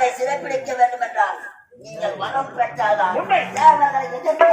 தேவர்களை சிறைப்பிடிக்க வேண்டும் என்றால் நீங்கள் வரம் பெற்றால்தான் தேவர்களை எதிர்க்க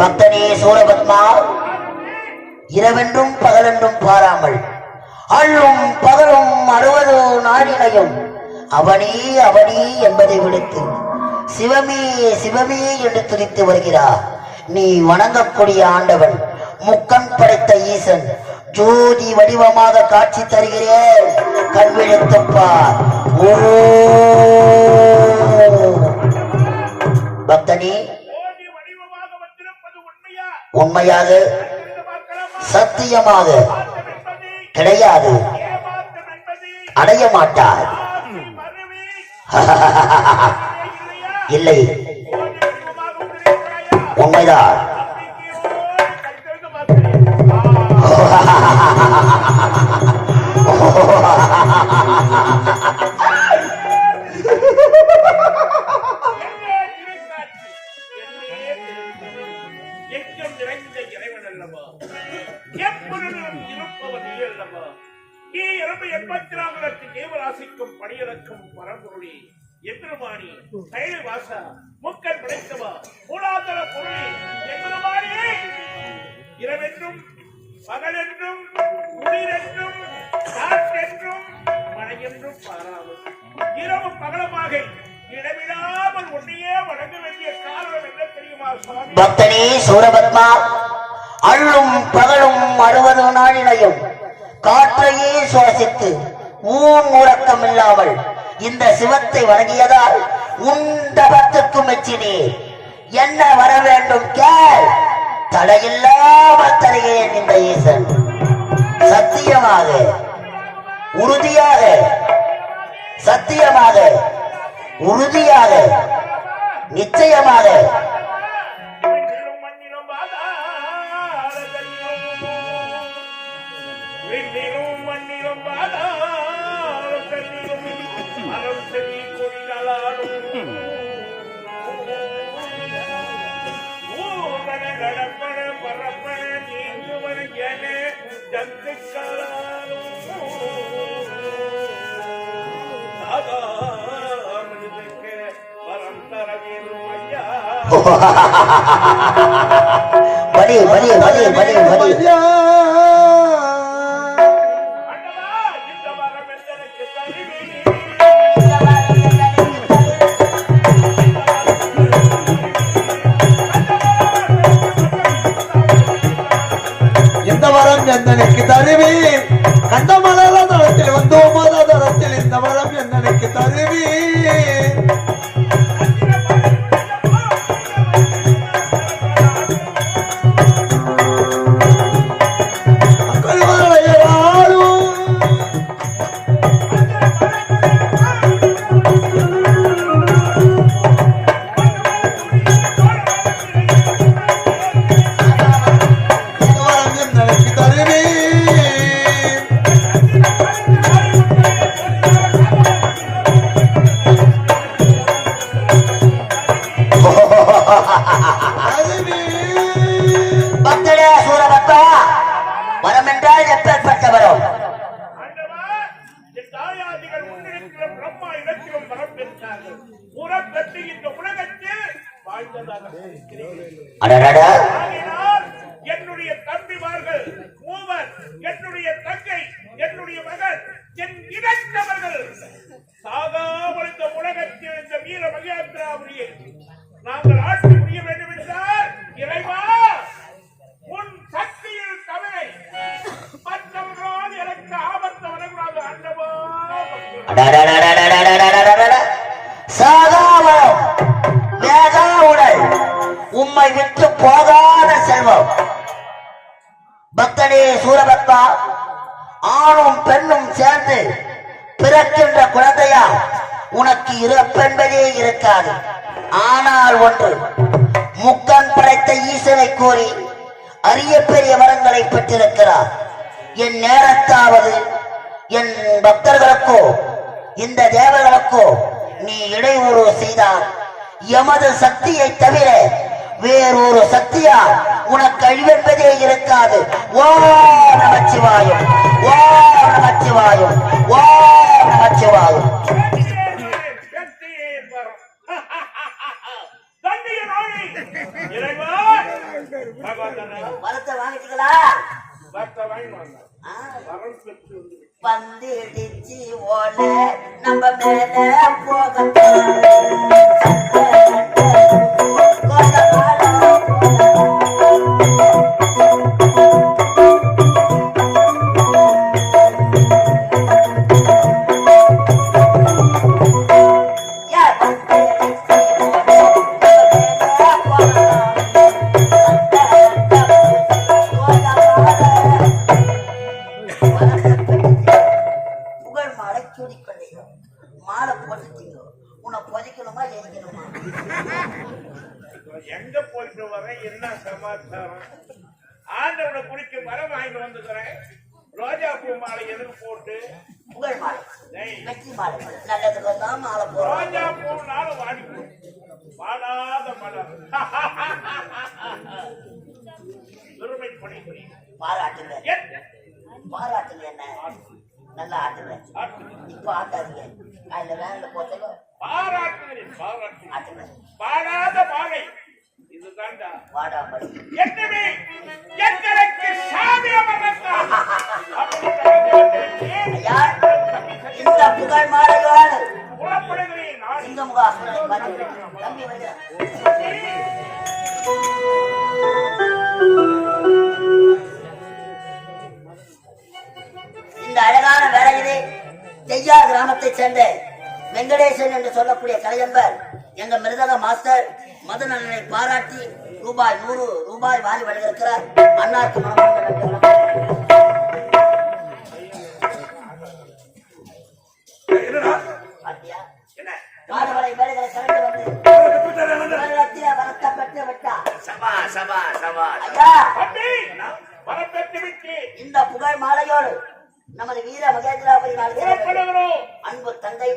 பக்தனே சூரபத்மா, இரவென்றும் பகலென்றும் பாராமல் அள்ளும் பகலும் 60 நாளிலையும் அவனே அவனே என்பதை விடுத்து சிவமே சிவமே என்று துதித்து வருகிறார். நீ வணங்கக்கூடிய ஆண்டவன் முக்கண் படைத்த ஈசன் ஜோதி வடிவமாக காட்சி தருகிறேன். கண்விழித்துப்பார். ஓ பக்தனே, உண்மையாக சத்தியமாக கிடையாது, அடைய மாட்டார். இல்லை, உண்மைதான். தேவராசிக்கும் பணியரக்கும் பரம்பொருளே, எம்பெருமானி கைலவாசா, முக்கன் படைத்தவா, மூலாதார பொருளே, எம்பெருமானி இரவென்றும் பகலென்றும் குளிரென்றும் காற்றென்றும் மழையென்றும் பாராமல் இரவு பகலமாக இடமிடாமல் உன்னையே வணங்க வேண்டிய காரணம் என்ன தெரியுமா சுவாமி? பக்தனே சூரபத்மா, அள்ளும் பகலும் 60 நாளிலையும் காற்றையே சுவாசித்து உறக்கம் இல்லாமல் இந்த சிவத்தை வணங்கியதால் உண்டபத்துக்கு மெச்சினே. என்ன வர வேண்டும் கேள், தடையில்லாமல் தருகிறேன். இந்த ஈசன் சத்தியமாக, உறுதியாக, சத்தியமாக, உறுதியாக, நிச்சயமாக பலி பலி பலி பலி பலி. இந்த வரம் எந்தனுக்கு தருவி, கண்ட மலர தளத்தில் வந்தோமோ தளத்தில் இந்த வரம் எந்தனுக்கு தருவி. பெற்று இந்த உலகத்தில் வாழ்ந்ததாக என்னுடைய தம்பிமார்கள் மூவர், என்னுடைய தங்கை, என்னுடைய மகள், என் இனத்தவர்கள் சாகாமல் இந்த உலகத்தில் இந்த வீர மகேந்திராபுரியை நாங்கள் ஆட்சி புரிய வேண்டும் என்றால் இறைவா உன் சக்தியில் தவிர மற்றவர்களால் எனக்கு ஆபத்து வரக்கூடாது. அண்டவா உம்மை விட்டு போகாத செல்வம் பக்தனே சூரபக்தா, ஆணும் பெண்ணும் சேர்ந்து பிறக்கின்ற குழந்தையா உனக்கு இறப்பென்பதே இருக்காது. ஆனால் ஒன்று, முக்கன் படைத்த ஈசனை கோரி அரிய பெரிய வரங்களை பெற்றிருக்கிறார். என் நேரத்தாவது என் பக்தர்களுக்கோ இந்த தேவர்களுக்கோ நீ இடையூறு செய்தால் எமது சக்தியை தவிர வேறொரு சக்தியா உனக்கு அழிவென்பதே இருக்காது. ஓ நமச்சிவாயம், ஓ நமச்சிவாயம், ஓ நமச்சிவாயம். வரத்தை வாங்கிட்டீங்களா? பந்திடிச்சு ஓட நம்ம மேல போக மாலை போட்டுட்டீங்க. உன்னை புதைக்கணுமா எரிக்கணுமா? எங்க போயிட்டு வர என்ன சமாச்சாரம்? ஆண்டவனை குடிக்க மரம் வாங்கிட்டு வந்துக்கிறேன். ரோஜா பூ மாலை எதுக்கு போட்டு? புகழ் மாலை, வெற்றி மாலை, நல்லதுக்கு தான் மாலை போடுறோம். ரோஜா பூனாலும் வாடி வாடாத மலர். பெருமை பணி பாராட்டுங்க, பாராட்டுங்க. என்ன நல்லா ஆட்டுவேன். இப்ப ஆட்டாதீங்க. அதுல வேலை போட்டோ பாராட்டுகிறேன். ஆட்டுங்க. பாடாத பாலை இதுதான்டா வாடாமடி. என்னவே எங்களுக்கு சாமி அமர்ந்தா. ஐயா, இந்த புகழ் மாலையோடு புறப்படுகிறேன். நான் இந்த முகாம் தம்பி வந்து இந்த அழகான வேலையிலே தெய்யா கிராமத்தை சேர்ந்த வெங்கடேசன் என்று சொல்லக்கூடிய கலைஞர் எங்க மிருதக மாஸ்டர் மதநலனை பாராட்டி ரூபாய் 100 வாரி வழங்கியிருக்கிறார். அண்ணாக்கு மாணவரை வேலைகளை கலந்து வந்து வரத்தப்பட்டு விட்டார். இந்த புகழ் மாலையோடு நமது வீர மகேந்திராபுரி அன்பு தந்தை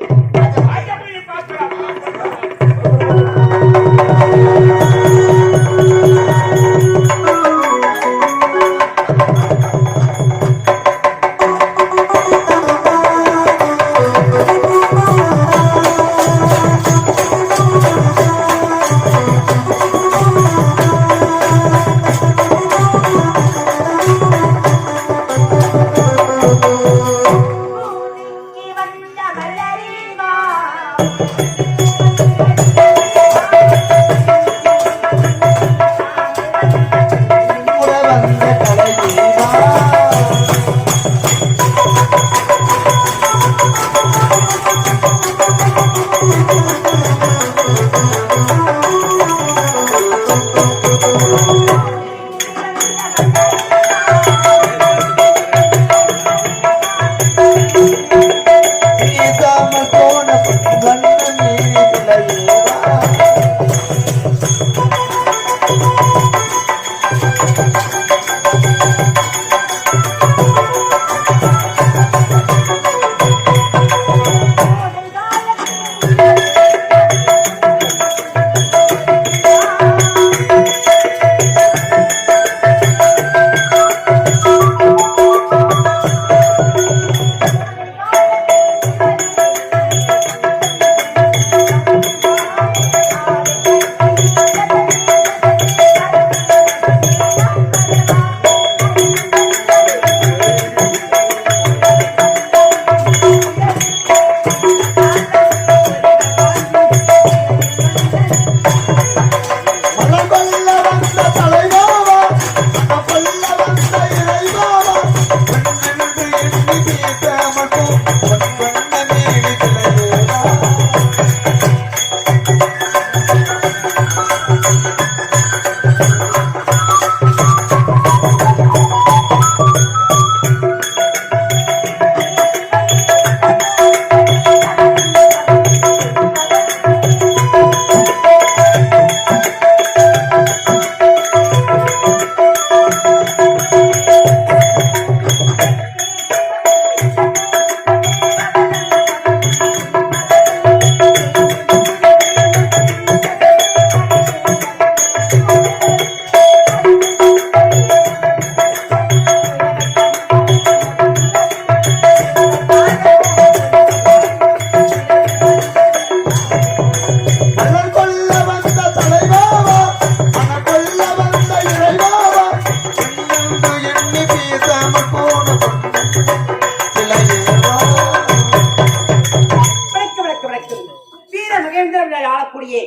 மகேந்திரன் ஆளக்கூடிய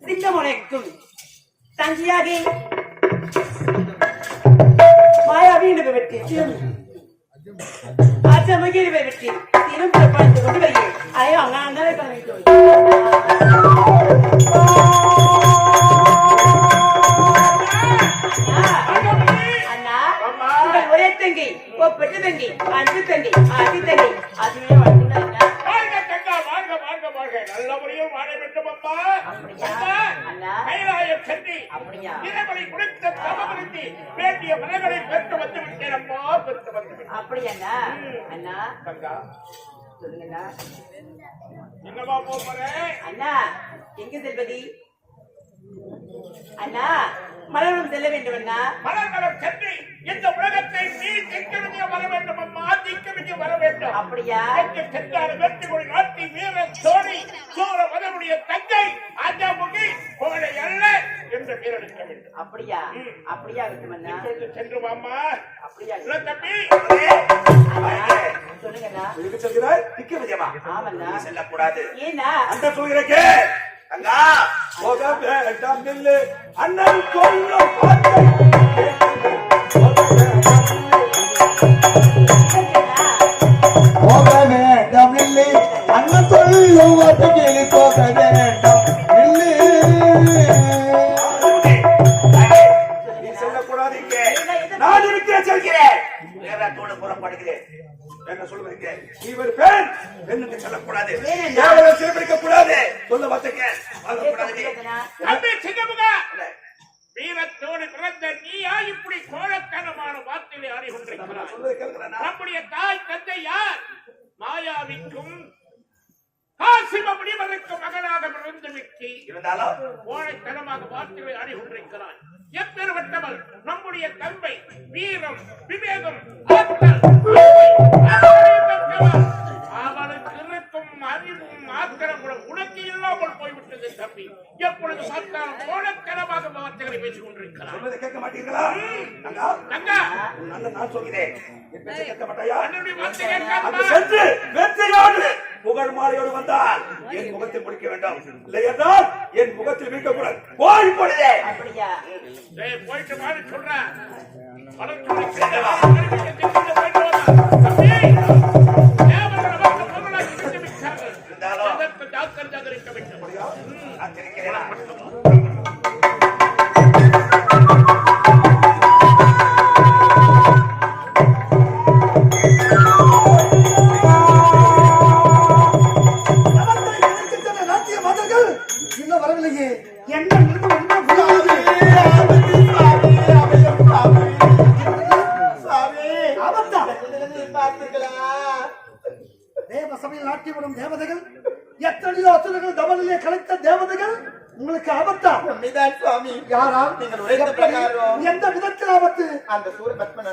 சிங்கமுனைக்கும் தங்கியாக மாயாவீடு வெற்றி ஆச்சமகிரி வெற்றி திரும்ப பார்த்து கொண்டு வருகிறேன் ஐயோ அங்கே ஒரே தங்கி பெற்று தங்கி அஞ்சு தங்கி அதி தங்கி அதுவே நல்லபடியும் வாழ வேண்டும் அம்மா. கைலாயம் சென்று இறைவனை குடித்த தவறுத்தி வேண்டிய மனைகளை பெற்று வந்து விட்டேன் அம்மா. பெற்று வந்து விட்டேன். அப்படியா அண்ணா? தங்கா சொல்லுங்கண்ணா. என்னமா போறேன் அண்ணா? எங்க செல்வதி அண்ணா? மலரும் செல்ல வேண்டும் அண்ணா. மலர்களும் சென்று இந்த உலகத்தை நீ திக்கமிக்க வர வேண்டும் அம்மா. திக்கமிக்க வர வேண்டும். அப்படியா? சென்றால் வெற்றி கொடி நாட்டி வீரன் சோழி சோழ மதனுடைய தங்கை ஆஜாமுகி கோழை அல்ல என்ற பேர் எடுக்க வேண்டும். அப்படியா? அப்படியா இருக்கும் அண்ணா. சென்று வாமா. அப்படியா தம்பி சொல்லுங்கண்ணா. சொல்கிறாய் திக்கமிக்கமா? ஆமண்ணா. செல்லக்கூடாது. ஏன்னா அந்த சொல்கிறே அண்ணா போக வேண்டாம் நில்லு அண்ணன் சொல்லும் போக வேண்டாம் இல்லை அண்ணன் சொல்லும் வார்த்தைகளை போக வேண்டாம் இல்லை நீ செல்லக்கூடாது இங்கே நான் இருக்கிறேன் சொல்கிறேன் நேரத்தோடு புறப்படுகிறேன் என்ன சொல்லுவீங்க நீ ஒரு பெண் பெண்ணுக்கு செல்லக்கூடாது யாரும் சிறப்பிடிக்க கூடாது சொல்ல வார்த்தைக்கு வீரத்தோடு பிறந்த நீயா இப்படி கோழத்தனமான வார்த்தையை ஆடிக்கொண்டிருக்கிறார். நம்முடைய தாய் தந்தை யார்? மாயாவிக்கும் காசிம முனிவருக்கும் மகனாக பிறந்து விட்டு இருந்தாலும் கோழைத்தனமாக வார்த்தைகளை ஆடிக்கொண்டிருக்கிறான். எப்பேற்பட்டவள் நம்முடைய தந்தை வீரம் விவேகம் அவளுக்கு இருக்கும் அறிவும் ஆத்திரங்களும் உனக்கு இல்லாமல் போய்விட்டது தம்பி. எப்பொழுது பார்த்தாலும் கோழத்தனமாக வார்த்தைகளை பேசிக் கொண்டிருக்கிறார். கேட்க மாட்டீங்களா? நான் சொல்கிறேன் கேட்க மாட்டாயா? புகழ் மாலையோடு வந்தால் என் முகத்தை முடிக்க வேண்டும். இல்லை என்றால் என் முகத்தில் மீட்கக்கூடாது. போய் போடுதே போயிட்டு மாதிரி சொல்றேன். இன்னும் வரவில்லையே என்ன தேவ சபையில் நாட்டிவிடும் தேவதைகள் எத்தனையோ அசுரர்கள் தவறிலே கலைத்த தேவதைகள் உங்களுக்கு ஆபத்தா? சுவாமி யாரா? நீங்கள் எந்த விதத்தில் ஆபத்து? அந்த சூரபத்மன்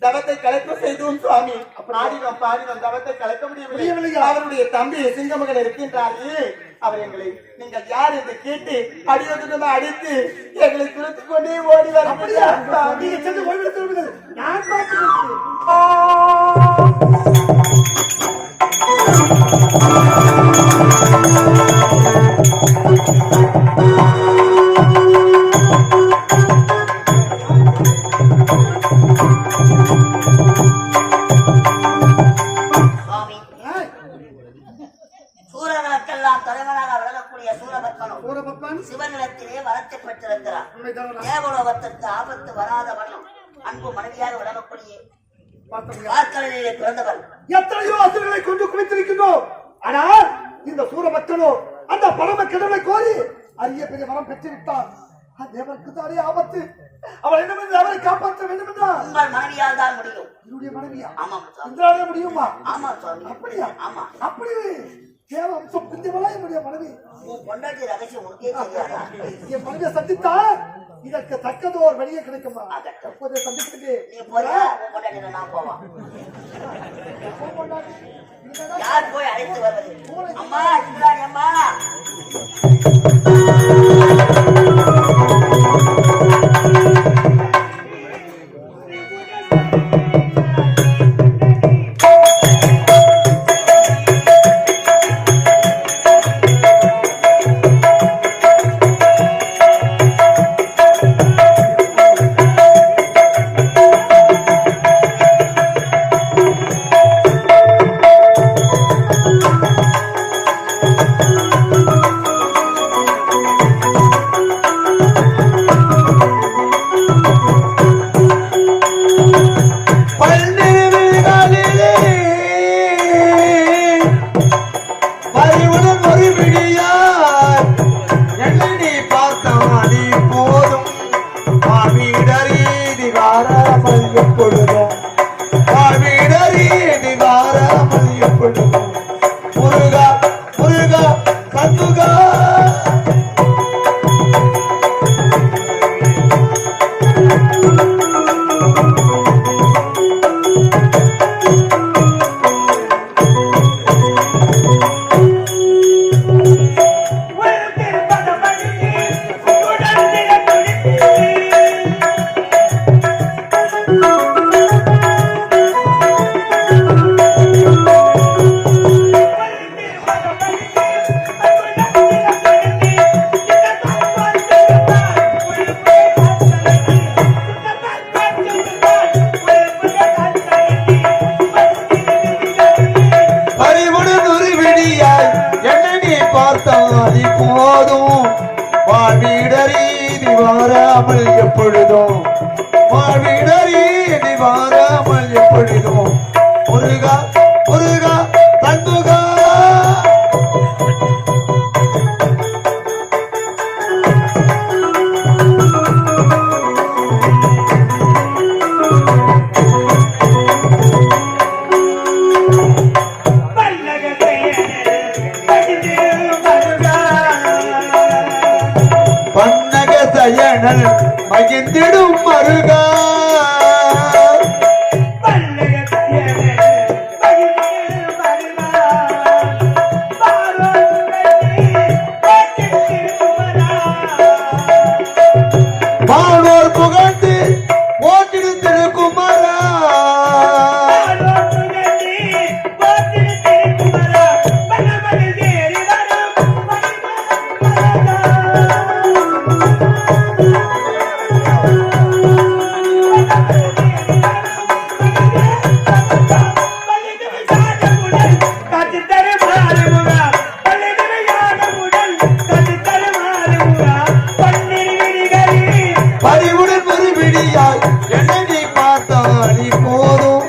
தவத்தை கலைப்பு செய்தோம் சுவாமி. பாடினோம் பாடினோம் தவத்தை கலைக்க முடியவில்லை. அவருடைய தம்பி சிங்கமகன் இருக்கின்றாரே அவர் எங்களை நீங்கள் யார் என்று கேட்டு அடியோடு அடித்து எங்களை துரத்துக் கொண்டே ஓடி வர நீங்க சென்று ஓய்வெடுத்து நான் பார்த்து சிவனிடத்திலே வரத்தை பெற்றிருக்கிறார். தேவலோகத்திற்கு ஆபத்து வராத வண்ணம் அன்பு மனைவியாக விளங்கக்கூடிய வார்த்தையிலே பிறந்தவர். எத்தனையோ அசுரர்களை கொண்டு குவித்திருக்கின்றோம். ஆனால் இந்த சூரபக்தனோ அந்த பரம கடவுளை கோரி அரிய பெரிய வரம் பெற்றுவிட்டார். தேவனுக்கு தானே ஆபத்து. அவள் என்ன அவரை காப்பாற்ற வேண்டும் என்றால் உங்கள் மனைவியால் தான் முடியும். என்னுடைய மனைவியா? ஆமாம். இந்திராலே முடியுமா? ஆமா சுவாமி. அப்படியா? ஆமா. அப்படி தேவ அம்சம் புத்தியவளா என்னுடைய மனைவி. உன் பொண்டாட்டி ரகசியம் உனக்கே தெரியாதா? என் மனைவியை சந்தித்தால் இதற்கு தக்கதோர் வழியே கிடைக்குமா? எப்போதே சந்திச்சுட்டு நீ போறியா? உன் பொண்டாட்டி நான் போவா? யார் போய் அழைத்து வருவது? அம்மா இந்திராணி அம்மா. பார்த்தால் போதும் வாழ்விடரீதி வாராமல் எப்பொழுதும் வாழ்விடரீதி வாராமல் எப்பொழுதும் முருகா முருகா தன்முகா பன்னக சயனல் மகிழ்ந்திடும் மருகா மாணோர் புகழ்ந்து ஓட்டிடும் திருக்குமரா பறிவுடன் ஒரு விடியாய் என்னை நீ பார்த்தால் போதும்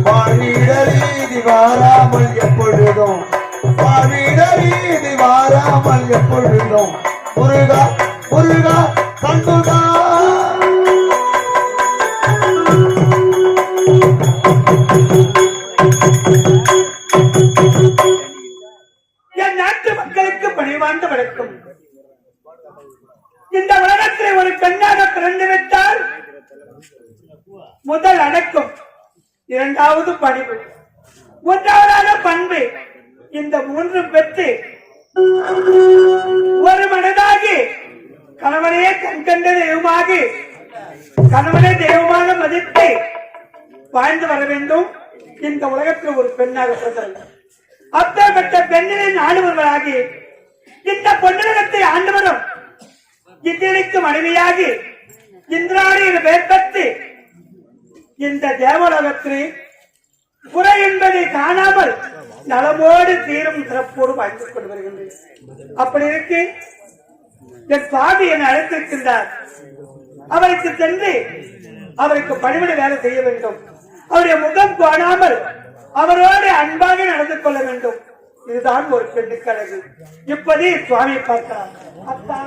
வாழ்விடரீதி வாராமல் எப்பொழுதும் வாழ்விடரீதி வாராமல் எப்பொழுதும் முருகா முருகா தன்முகா என் நாட்டு மக்களுக்கு பணிவார்ந்த வணக்கம். இந்த உலகத்தில் ஒரு பெண்ணாக பிறந்துவிட்டால் முதல் அடக்கம், இரண்டாவது பணிவு, மூன்றாவதாக பண்பு. இந்த மூன்றும் பெற்று ஒரு மனதாகி கணவனையே கண்கண்ட தெய்வமாக கணவனை தெய்வமாக மதித்து வாழ்ந்து வர வேண்டும். இந்த உலகத்தில் ஒரு பெண்ணாக பிறந்தது. அப்பேற்பட்ட பெண்ணின் ஆண்டவர்களாகி இந்த பொன்னுலகத்தை ஆண்டவரும் இந்தியனுக்கு மனைவியாகி இந்திராணியின் பெயர்பட்டு இந்த தேவலோகத்தில் குறை என்பதை காணாமல் நலமோடு தீரும் சிறப்போடு வாழ்ந்து கொண்டு வருகின்றேன். அப்படி இருக்கு என் சுவாமி என்னை அழைத்திருக்கின்றார். அவருக்கு சென்று அவருக்கு பணிவிட வேலை செய்ய வேண்டும். அவருடைய முகம் காணாமல் அவரோடு அன்பாக நடந்து கொள்ள வேண்டும். இதுதான் ஒரு பெண்ணுக்கு அழகு. இப்போதே சுவாமியை பார்க்கலாம். அப்பா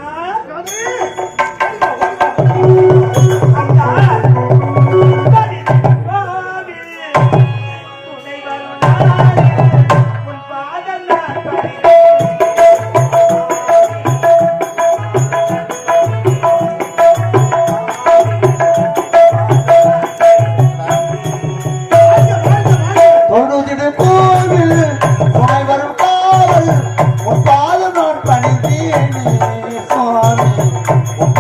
உன் பாதம் நான் பணிந்தேனே சுவாமி, உன்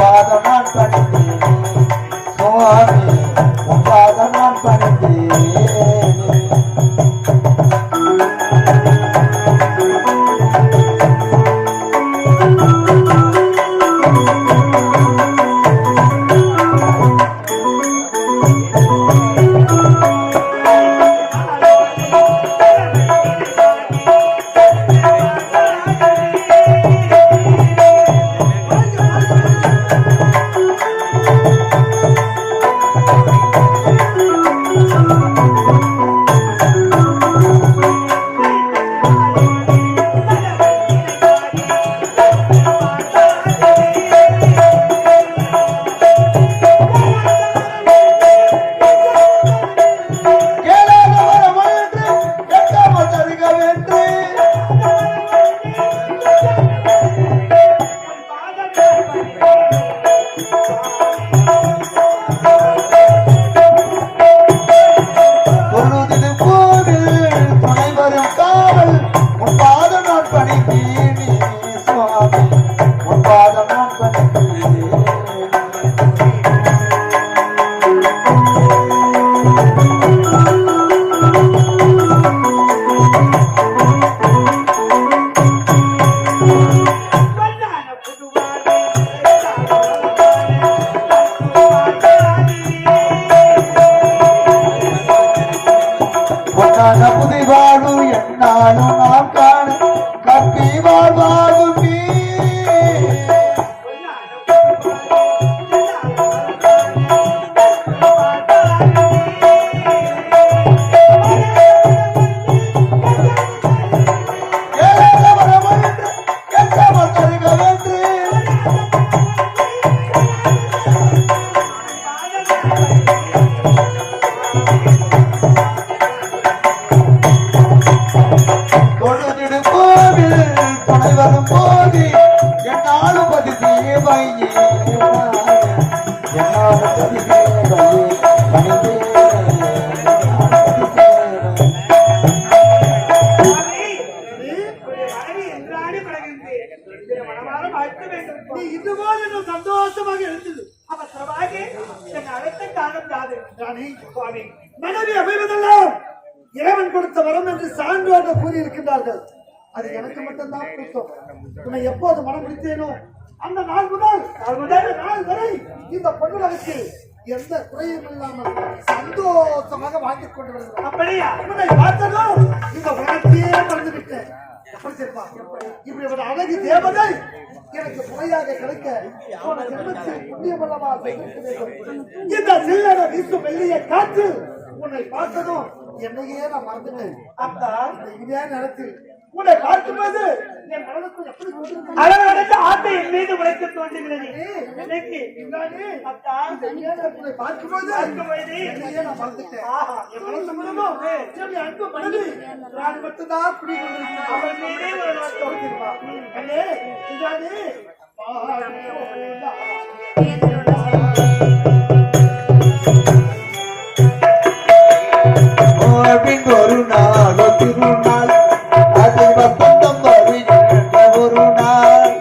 மனமாற வாழ்த்து வேண்டும். நீ இதுபோல் இன்னும் சந்தோஷமாக இருந்தது. அவசரமாக என்னை அழைத்த காரணம் யாது? ராணி, சுவாமி, மனைவி அமைவதெல்லாம் இறைவன் கொடுத்த வரம் என்று சான்றோர்கள் கூறியிருக்கின்றார்கள். அது எனக்கு மட்டும்தான் புத்தம். உன்னை எப்போது மனம் பிடித்தேனோ அந்த நாள் முதல் நாள் வரை இந்த பொன்னுலகத்தில் எந்த குறையும் இல்லாமல் சந்தோஷமாக வாழ்ந்துக் கொண்டு வருகிறோம். அப்படியா? உன்னை பார்த்ததும் இந்த உலகத்தையே மறந்து விட்டேன். எப்படி தெரியுமா? இப்படி ஒரு அழகு தேவதை எனக்கு துணையாக கிடைக்க போன ஜென்மத்தில் புண்ணியமல்லவா செய்திருக்க வேண்டும். இந்த சில்லறை வீசும் வெள்ளிய காற்று உன்னை பார்த்ததும் என்னையே நான் மறந்துட்டேன். அப்பா, இதே நேரத்தில் உன்னை பார்க்கும்போது என் மனதுக்குள் எப்படி கொண்டிருக்கிறது? அளவடைந்த ஆசை என் மீது உழைக்க தோன்றுகிறது. இன்னைக்கு அப்பா, உன்னை பார்க்கும்போது என்னையே நான் மறந்துட்டேன். ஆஹா, என் மனசு முழுவதும் என்னுடைய அன்பு மனது நான் மட்டும்தான் குடிக்கொண்டிருக்கிறேன். அவன் மீதே ஒரு நாட்டம் தெரியுமா? அண்ணே, இதானே ஒரு நாள் திருநாள் அது வசந்தம் வருகின்ற ஒரு நாள்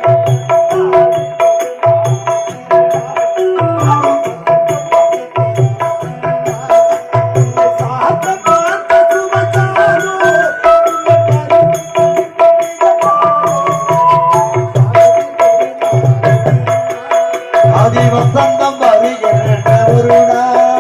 அது வசந்தம் வருகின்ற ஒரு நாள்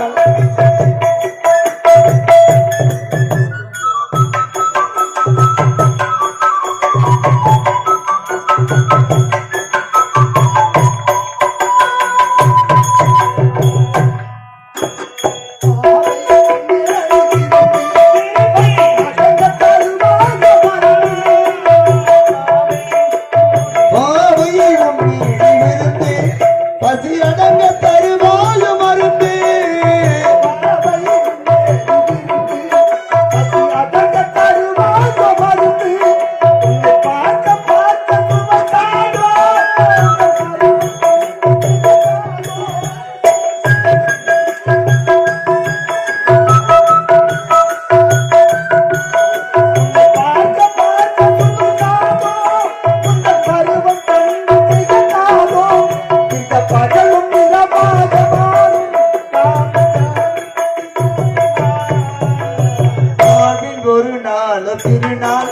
ஒரு நாள் திருநாள்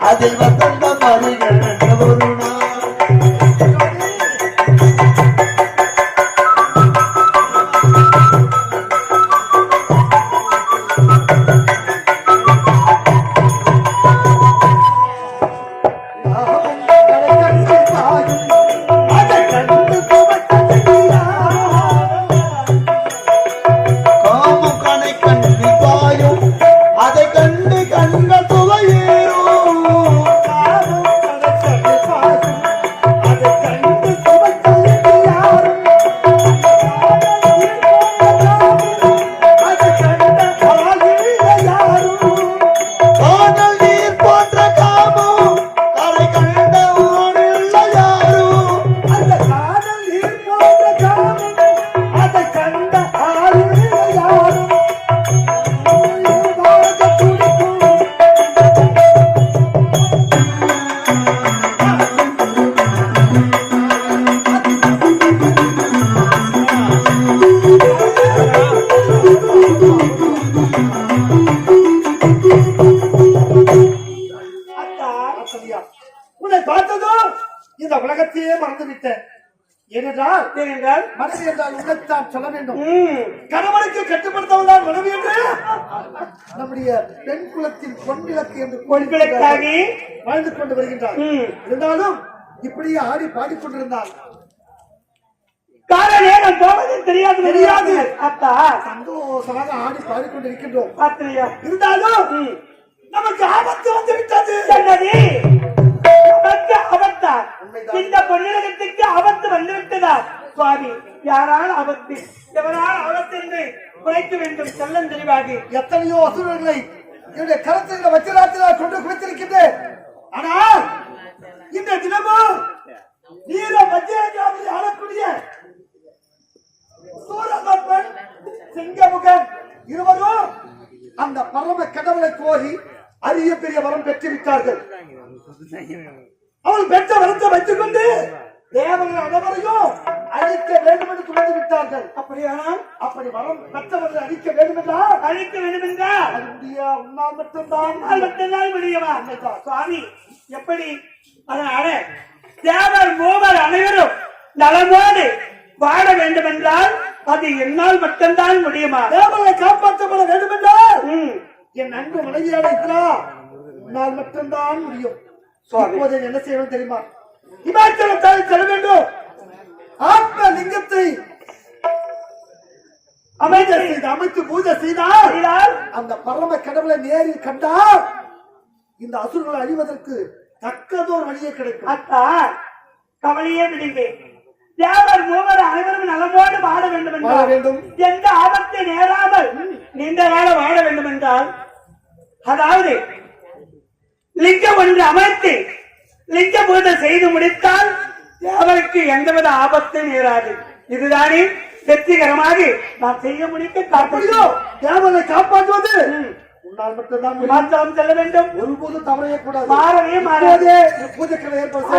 அதில் வசந்தம் வருகின்ற ஒரு நாள் உன்னை பார்த்ததும் இந்த உலகத்தையே மறந்து விட்டேன். ஏனென்றால் மனைவி என்றால் உன்னைத்தான் சொல்ல வேண்டும். கணவனுக்கு கட்டுப்படுத்தவள்தான் மனைவி என்று நம்முடைய பெண் குலத்தின் பொன்விளக்கு என்று பொன்விளக்காகி வாழ்ந்து கொண்டு வருகின்றார். இருந்தாலும் இப்படியே ஆடி பாடிக்கொண்டிருந்தால் கால நேரம் போவது தெரியாது. அத்தா, சந்தோஷமாக ஆடி பாடிக்கொண்டிருக்கின்றோம். அத்தையா, இருந்தாலும் நமக்கு ஆபத்து வந்து விட்டது. என்னது ஆபத்தா? இந்த பொன்னிலகத்துக்கு ஆபத்து வந்துவிட்டதா? சுவாமி, யாரால் ஆபத்து, எவரால் ஆபத்து என்று குறைக்க வேண்டும். செல்லம் தெளிவாக எத்தனையோ அசுரர்களை என்னுடைய கருத்துக்களை வச்சிராத்திரால் கொண்டு குவித்திருக்கின்றேன். ஆனால் இந்த தினமும் வீர மத்தியாவில் ஆளக்கூடிய சூரபத்மன், சிங்கமுகன் இருவரும் அந்த பரம கடவுளை கோரி அரிய பெரிய வரம் பெற்று விட்டார்கள். அவள் பெற்ற வரத்தை வைத்துக் கொண்டு தேவர்கள் அனைவரையும் அழிக்க வேண்டும் என்று துணிந்து விட்டார்கள். அப்படியானால் அப்படி வரம் பெற்றவர்கள் அழிக்க வேண்டும் என்றால் அழிக்க வேண்டும் என்றால் அது உன்னால் மட்டும்தான் மட்டும்தான் முடியுமா சுவாமி? எப்படி? அதனால தேவர் மூவர் அனைவரும் நலமோடு வாழ வேண்டும் என்றால் அது என்னால் மட்டும்தான் முடியுமா? தேவர்களை காப்பாற்றப்பட வேண்டும் என்றால் என் அன்பு மனைவியான இருக்கிறா உன்னால் மட்டும்தான் முடியும். இப்போது என்ன செய்யணும் தெரியுமா? இமாச்சலத்தால் செல்ல வேண்டும். ஆத்ம லிங்கத்தை அமைத்து பூஜை செய்தால் அந்த பரம கடவுளை நேரில் கண்டால் இந்த அசுரங்களை அழிவதற்கு தக்கதோர் வழியே கிடைக்கும். அத்தா கவலையே விடுங்க. தேவர் மூவர் அனைவரும் நலமோடு வாழ வேண்டும் என்றால் எந்த ஆபத்தை நேராமல் நீண்ட காலம் வாழ வேண்டும் என்றால் அதாவது லிங்கம் ஒன்று அமைத்து லிங்க பூஜை செய்து முடித்தால் தேவருக்கு எந்தவித ஆபத்தும் நேராது. இதுதானே வெற்றிகரமாக நாம் செய்ய முடிக்க காப்போ தேவனை காப்பாற்றுவது உன்னால் மட்டும்தான் மாற்றம் செல்ல வேண்டும். ஒருபோதும் தவறையே கூடாது. மாறவே மாறாது. பூஜைகளை ஏற்பாடு